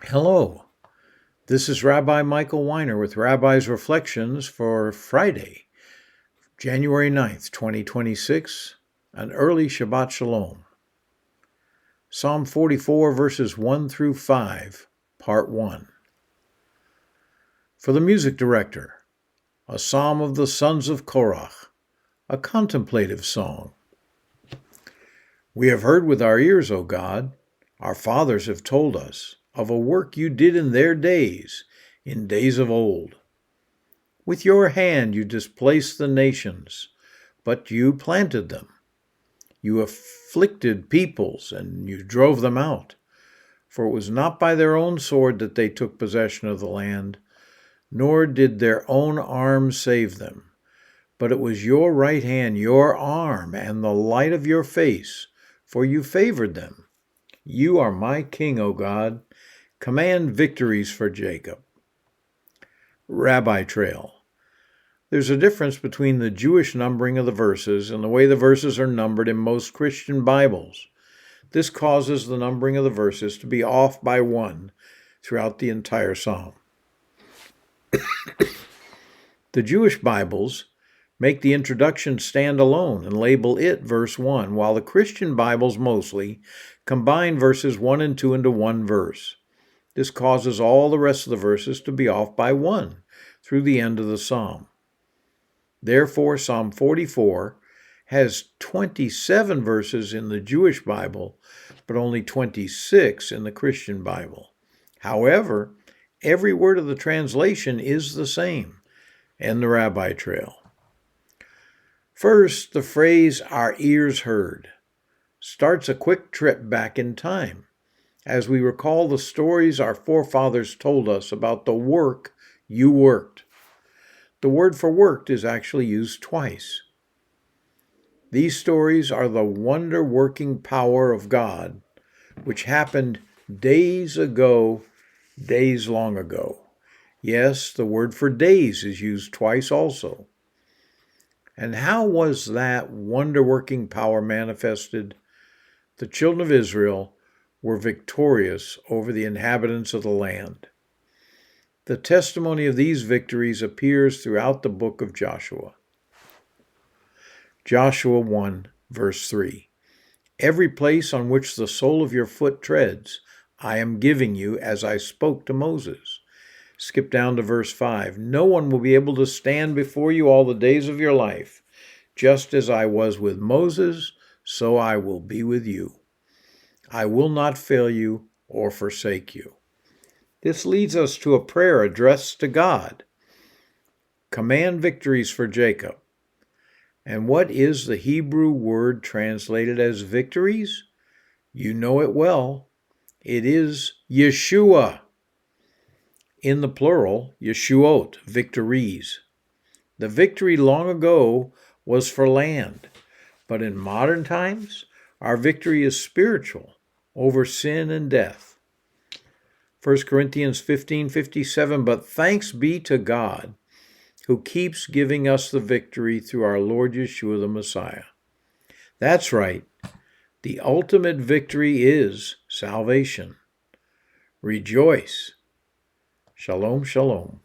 Hello, this is Rabbi Michael Weiner with Rabbi's Reflections for Friday, January 9th, 2026, an early Shabbat Shalom. Psalm 44, verses 1 through 5, Part 1. For the music director, a psalm of the sons of Korach, a contemplative song. We have heard with our ears, O God, our fathers have told us, of a work you did in their days, in days of old. With your hand you displaced the nations, but you planted them. You afflicted peoples, and you drove them out. For it was not by their own sword that they took possession of the land, nor did their own arm save them. But it was your right hand, your arm, and the light of your face, for you favored them. You are my king, O God. Command victories for Jacob. Rabbi Trail. There's a difference between the Jewish numbering of the verses and the way the verses are numbered in most Christian Bibles. This causes the numbering of the verses to be off by one throughout the entire psalm. The Jewish Bibles make the introduction stand alone and label it verse 1, while the Christian Bibles mostly combine verses 1 and 2 into one verse. This causes all the rest of the verses to be off by one through the end of the psalm. Therefore, Psalm 44 has 27 verses in the Jewish Bible, but only 26 in the Christian Bible. However, every word of the translation is the same, and the Rabbi Trail. First, the phrase, our ears heard, starts a quick trip back in time, as we recall the stories our forefathers told us about the work you worked. The word for worked is actually used twice. These stories are the wonder-working power of God, which happened days ago, days long ago. Yes, the word for days is used twice also. And how was that wonder-working power manifested? The children of Israel were victorious over the inhabitants of the land. The testimony of these victories appears throughout the book of Joshua. Joshua 1, verse 3. Every place on which the sole of your foot treads, I am giving you as I spoke to Moses. Skip down to verse 5. No one will be able to stand before you all the days of your life. Just as I was with Moses, so I will be with you. I will not fail you or forsake you. This leads us to a prayer addressed to God. Command victories for Jacob. And what is the Hebrew word translated as victories? You know it well. It is Yeshua. In the plural, Yeshuot, victories. The victory long ago was for land, but in modern times, our victory is spiritual over sin and death. 1 Corinthians 15:57, but thanks be to God, who keeps giving us the victory through our Lord Yeshua the Messiah. That's right. The ultimate victory is salvation. Rejoice. Shalom, shalom.